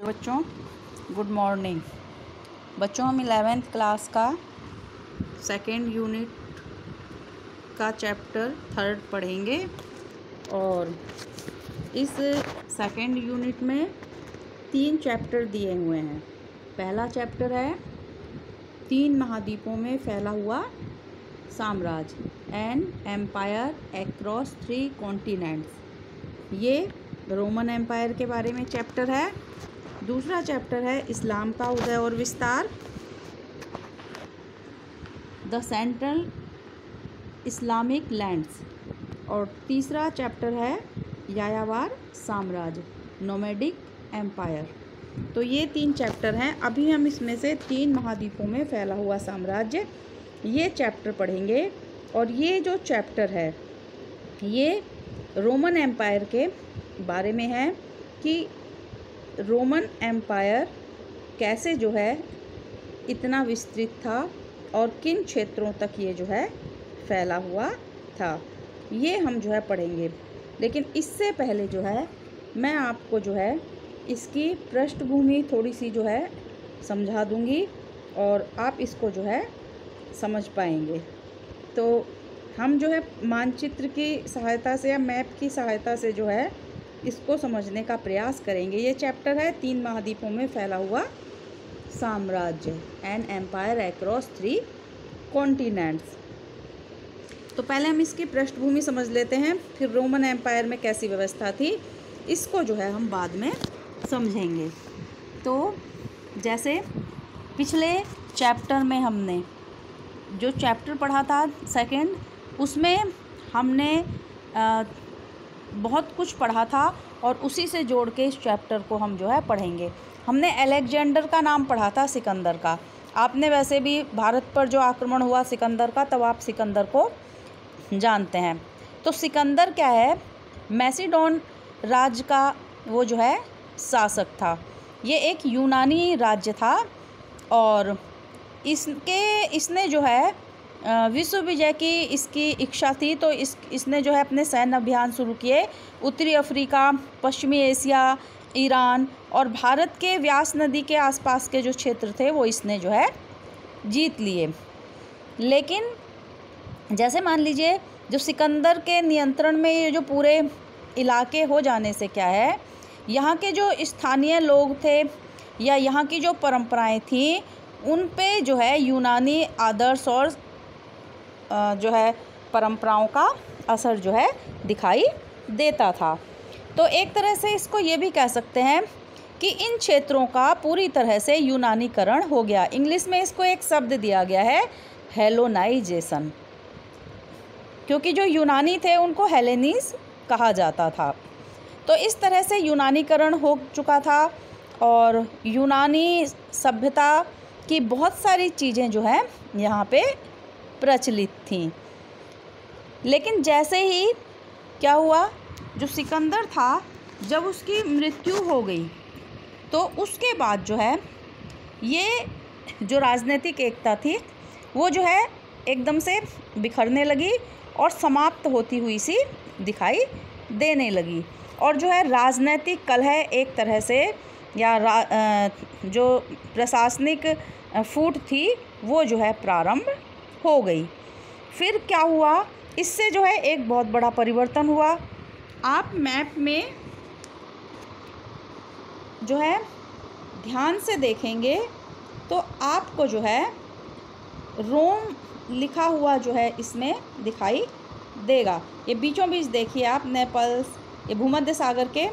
बच्चों good morning. बच्चों हम 11th क्लास का सेकेंड यूनिट का चैप्टर 3 पढ़ेंगे और इस सेकेंड यूनिट में 3 चैप्टर दिए हुए हैं। पहला चैप्टर है 3 महाद्वीपों में फैला हुआ साम्राज्य, एन एम्पायर अक्रॉस 3 कॉन्टिनेंट्स। ये रोमन एम्पायर के बारे में चैप्टर है। दूसरा चैप्टर है इस्लाम का उदय और विस्तार, द सेंट्रल इस्लामिक लैंड्स। और तीसरा चैप्टर है यायावर साम्राज्य, नोमैडिक एम्पायर। तो ये 3 चैप्टर हैं। अभी हम इसमें से 3 महाद्वीपों में फैला हुआ साम्राज्य ये चैप्टर पढ़ेंगे। और ये जो चैप्टर है ये रोमन एम्पायर के बारे में है कि रोमन एम्पायर कैसे जो है इतना विस्तृत था और किन क्षेत्रों तक ये जो है फैला हुआ था, ये हम जो है पढ़ेंगे। लेकिन इससे पहले जो है मैं आपको जो है इसकी पृष्ठभूमि थोड़ी सी जो है समझा दूंगी और आप इसको जो है समझ पाएंगे। तो हम जो है मानचित्र की सहायता से या मैप की सहायता से जो है इसको समझने का प्रयास करेंगे। ये चैप्टर है 3 महाद्वीपों में फैला हुआ साम्राज्य, एन एम्पायर अक्रॉस 3 कॉन्टिनेंट्स। तो पहले हम इसकी पृष्ठभूमि समझ लेते हैं, फिर रोमन एम्पायर में कैसी व्यवस्था थी इसको जो है हम बाद में समझेंगे। तो जैसे पिछले चैप्टर में हमने जो चैप्टर पढ़ा था सेकंड, उसमें हमने बहुत कुछ पढ़ा था और उसी से जोड़ के इस चैप्टर को हम जो है पढ़ेंगे। हमने अलेक्जेंडर का नाम पढ़ा था, सिकंदर का। आपने वैसे भी भारत पर जो आक्रमण हुआ सिकंदर का, तब आप सिकंदर को जानते हैं। तो सिकंदर क्या है, मैसिडोन राज्य का वो जो है शासक था। ये एक यूनानी राज्य था और इसने जो है विश्व विजय की इसकी इच्छा थी। तो इसने जो है अपने सैन्य अभियान शुरू किए। उत्तरी अफ्रीका, पश्चिमी एशिया, ईरान और भारत के व्यास नदी के आसपास के जो क्षेत्र थे वो इसने जो है जीत लिए। लेकिन जैसे मान लीजिए जो सिकंदर के नियंत्रण में ये जो पूरे इलाके हो जाने से क्या है, यहाँ के जो स्थानीय लोग थे या यहाँ की जो परंपराएं थी उन पे जो है यूनानी आदर्श और जो है परंपराओं का असर जो है दिखाई देता था। तो एक तरह से इसको ये भी कह सकते हैं कि इन क्षेत्रों का पूरी तरह से यूनानीकरण हो गया। इंग्लिश में इसको एक शब्द दिया गया है, हेलोनाइजेशन, क्योंकि जो यूनानी थे उनको हेलेनीस कहा जाता था। तो इस तरह से यूनानीकरण हो चुका था और यूनानी सभ्यता की बहुत सारी चीज़ें जो है यहाँ पे प्रचलित थीं। लेकिन जैसे ही क्या हुआ, जो सिकंदर था जब उसकी मृत्यु हो गई तो उसके बाद जो है ये जो राजनीतिक एकता थी वो जो है एकदम से बिखरने लगी और समाप्त होती हुई सी दिखाई देने लगी। और जो है राजनीतिक कलह एक तरह से या जो प्रशासनिक फूट थी वो जो है प्रारंभ हो गई। फिर क्या हुआ, इससे जो है एक बहुत बड़ा परिवर्तन हुआ। आप मैप में जो है ध्यान से देखेंगे तो आपको जो है रोम लिखा हुआ जो है इसमें दिखाई देगा। ये बीचों बीच देखिए आप, नेपल्स, ये भूमध्य सागर के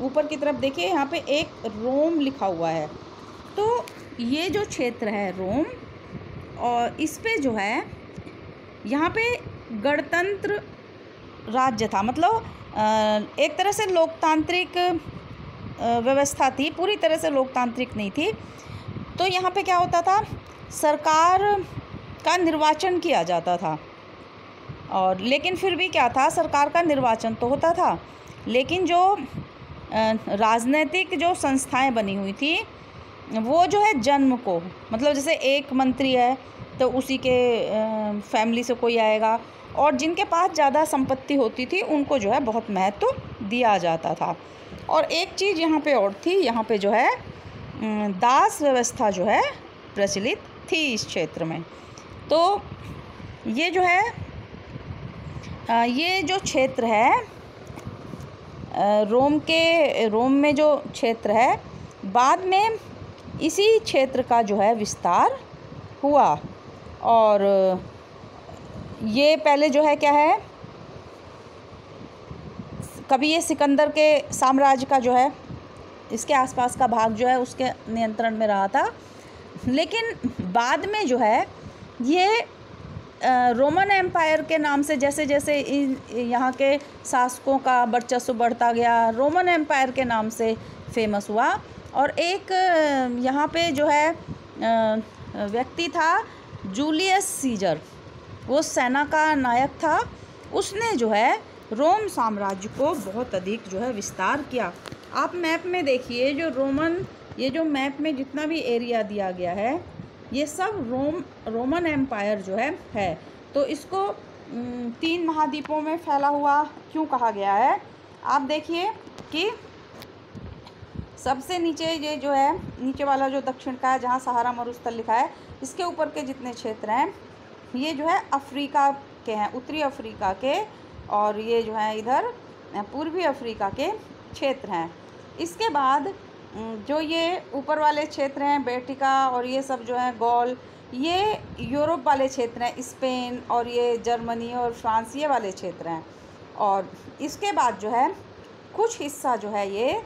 ऊपर की तरफ देखिए, यहाँ पे एक रोम लिखा हुआ है। तो ये जो क्षेत्र है रोम, और इस पे जो है यहाँ पे गणतंत्र राज्य था, मतलब एक तरह से लोकतांत्रिक व्यवस्था थी, पूरी तरह से लोकतांत्रिक नहीं थी। तो यहाँ पे क्या होता था, सरकार का निर्वाचन किया जाता था। और लेकिन फिर भी क्या था, सरकार का निर्वाचन तो होता था लेकिन जो राजनीतिक जो संस्थाएं बनी हुई थी वो जो है जन्म को, मतलब जैसे एक मंत्री है तो उसी के फैमिली से कोई आएगा, और जिनके पास ज़्यादा संपत्ति होती थी उनको जो है बहुत महत्व दिया जाता था। और एक चीज़ यहाँ पे और थी, यहाँ पे जो है दास व्यवस्था जो है प्रचलित थी इस क्षेत्र में। तो ये जो है ये जो क्षेत्र है रोम में जो क्षेत्र है, बाद में इसी क्षेत्र का जो है विस्तार हुआ। और ये पहले जो है क्या है, कभी ये सिकंदर के साम्राज्य का जो है इसके आसपास का भाग जो है उसके नियंत्रण में रहा था, लेकिन बाद में जो है ये रोमन एम्पायर के नाम से जैसे जैसे यहाँ के शासकों का वर्चस्व बढ़ता गया, रोमन एम्पायर के नाम से फेमस हुआ। और एक यहाँ पे जो है व्यक्ति था जूलियस सीजर, वो सेना का नायक था। उसने जो है रोम साम्राज्य को बहुत अधिक जो है विस्तार किया। आप मैप में देखिए, ये जो मैप में जितना भी एरिया दिया गया है ये सब रोमन एम्पायर जो है। तो इसको 3 महाद्वीपों में फैला हुआ क्यों कहा गया है? आप देखिए कि सबसे नीचे ये जो है नीचे वाला जो दक्षिण का है, जहाँ सहारा मरुस्थल लिखा है, इसके ऊपर के जितने क्षेत्र हैं ये जो है अफ्रीका के हैं, उत्तरी अफ्रीका के, और ये जो है इधर पूर्वी अफ्रीका के क्षेत्र हैं। इसके बाद जो ये ऊपर वाले क्षेत्र हैं बेल्टिका और ये सब जो है गॉल, ये यूरोप वाले क्षेत्र हैं, स्पेन और ये जर्मनी और फ्रांस ये वाले क्षेत्र हैं। और इसके बाद जो है कुछ हिस्सा जो है ये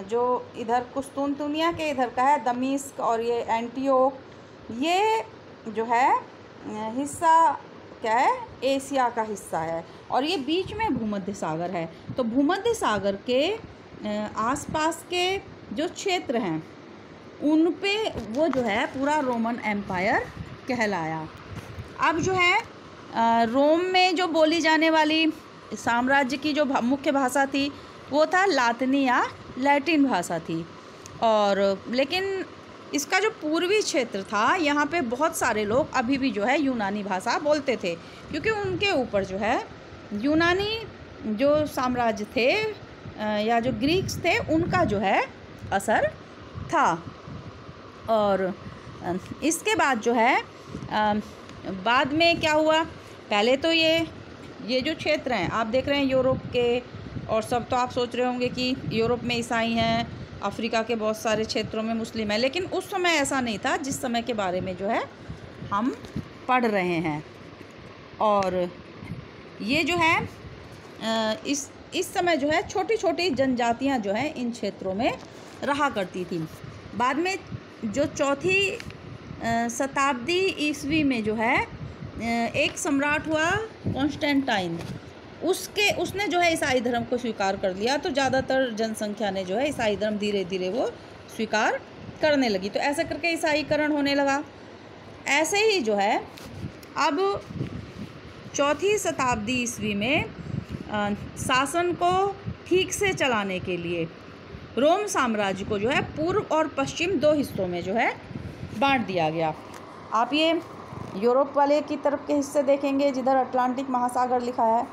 जो इधर कुस्तुनतुनिया के इधर का है, दमिश्क और ये एंटियोक, ये जो है हिस्सा क्या है, एशिया का हिस्सा है। और ये बीच में भूमध्य सागर है। तो भूमध्य सागर के आसपास के जो क्षेत्र हैं उन पे वो जो है पूरा रोमन एम्पायर कहलाया। अब जो है रोम में जो बोली जाने वाली साम्राज्य की जो मुख्य भाषा थी वो था लातिनी या लैटिन भाषा थी। और लेकिन इसका जो पूर्वी क्षेत्र था यहाँ पे बहुत सारे लोग अभी भी जो है यूनानी भाषा बोलते थे, क्योंकि उनके ऊपर जो है यूनानी जो साम्राज्य थे या जो ग्रीक्स थे उनका जो है असर था। और इसके बाद जो है बाद में क्या हुआ, पहले तो ये जो क्षेत्र हैं आप देख रहे हैं यूरोप के, और सब तो आप सोच रहे होंगे कि यूरोप में ईसाई हैं, अफ्रीका के बहुत सारे क्षेत्रों में मुस्लिम है, लेकिन उस समय ऐसा नहीं था जिस समय के बारे में जो है हम पढ़ रहे हैं। और ये जो है इस समय जो है छोटी छोटी जनजातियां जो हैं इन क्षेत्रों में रहा करती थी। बाद में जो 4वीं शताब्दी ईस्वी में जो है एक सम्राट हुआ कॉन्स्टेंटाइन, उसने जो है ईसाई धर्म को स्वीकार कर लिया। तो ज़्यादातर जनसंख्या ने जो है ईसाई धर्म धीरे धीरे वो स्वीकार करने लगी। तो ऐसे करके ईसाईकरण होने लगा। ऐसे ही जो है अब 4वीं शताब्दी ईस्वी में शासन को ठीक से चलाने के लिए रोम साम्राज्य को जो है पूर्व और पश्चिम 2 हिस्सों में जो है बांट दिया गया। आप ये यूरोप वाले की तरफ के हिस्से देखेंगे जिधर अटलांटिक महासागर लिखा है,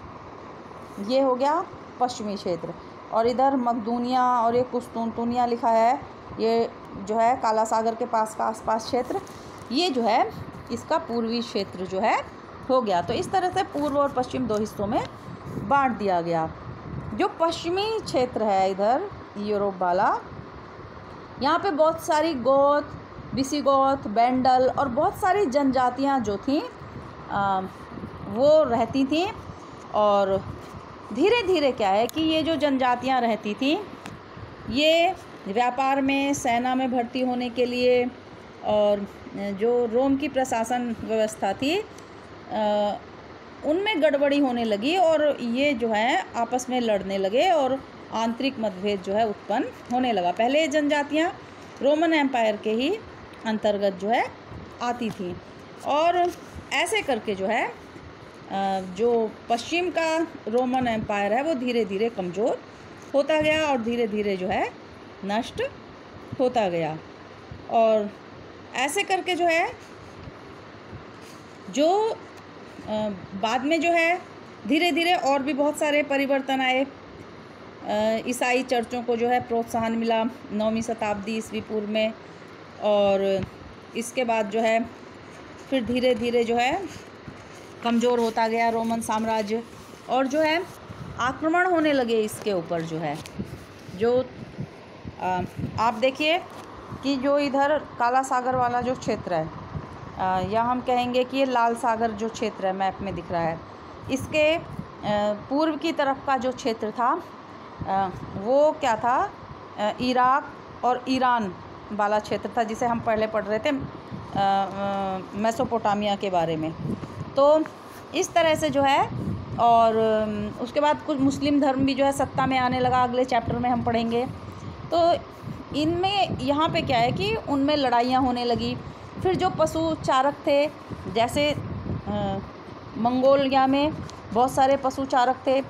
ये हो गया पश्चिमी क्षेत्र। और इधर मकदूनिया और ये कुस्तुनतुनिया लिखा है, ये जो है काला सागर के पास का आसपास क्षेत्र, ये जो है इसका पूर्वी क्षेत्र जो है हो गया। तो इस तरह से पूर्व और पश्चिम 2 हिस्सों में बांट दिया गया। जो पश्चिमी क्षेत्र है इधर यूरोप वाला, यहाँ पे बहुत सारी गोथ, विसिगोथ, वेंडल और बहुत सारी जनजातियाँ जो थीं वो रहती थीं। और धीरे धीरे क्या है कि ये जो जनजातियाँ रहती थीं ये व्यापार में, सेना में भर्ती होने के लिए, और जो रोम की प्रशासन व्यवस्था थी उनमें गड़बड़ी होने लगी और ये जो है आपस में लड़ने लगे और आंतरिक मतभेद जो है उत्पन्न होने लगा। पहले ये जनजातियाँ रोमन एम्पायर के ही अंतर्गत जो है आती थी, और ऐसे करके जो है जो पश्चिम का रोमन एम्पायर है वो धीरे धीरे कमज़ोर होता गया और धीरे धीरे जो है नष्ट होता गया। और ऐसे करके जो है जो बाद में जो है धीरे धीरे और भी बहुत सारे परिवर्तन आए। ईसाई चर्चों को जो है प्रोत्साहन मिला 9वीं शताब्दी ईस्वी पूर्व में। और इसके बाद जो है फिर धीरे धीरे जो है कमज़ोर होता गया रोमन साम्राज्य, और जो है आक्रमण होने लगे इसके ऊपर जो है। जो आप देखिए कि जो इधर काला सागर वाला जो क्षेत्र है, या हम कहेंगे कि ये लाल सागर जो क्षेत्र है मैप में दिख रहा है, इसके पूर्व की तरफ का जो क्षेत्र था वो क्या था, इराक और ईरान वाला क्षेत्र था, जिसे हम पहले पढ़ रहे थे मेसोपोटामिया के बारे में। तो इस तरह से जो है, और उसके बाद कुछ मुस्लिम धर्म भी जो है सत्ता में आने लगा, अगले चैप्टर में हम पढ़ेंगे। तो इनमें यहाँ पे क्या है कि उनमें लड़ाइयाँ होने लगी। फिर जो पशु चारक थे, जैसे मंगोलिया में बहुत सारे पशु चारक थे,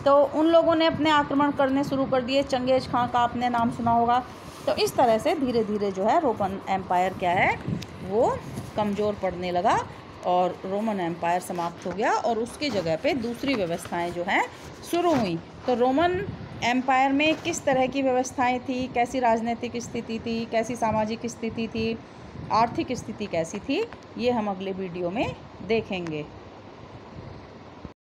तो उन लोगों ने अपने आक्रमण करने शुरू कर दिए। चंगेज़ खां का आपने नाम सुना होगा। तो इस तरह से धीरे धीरे जो है रोमन एम्पायर क्या है वो कमज़ोर पड़ने लगा और रोमन एम्पायर समाप्त हो गया, और उसकी जगह पे दूसरी व्यवस्थाएं जो हैं शुरू हुई। तो रोमन एम्पायर में किस तरह की व्यवस्थाएं थी, कैसी राजनीतिक स्थिति थी, कैसी सामाजिक स्थिति थी, आर्थिक स्थिति कैसी थी, ये हम अगले वीडियो में देखेंगे।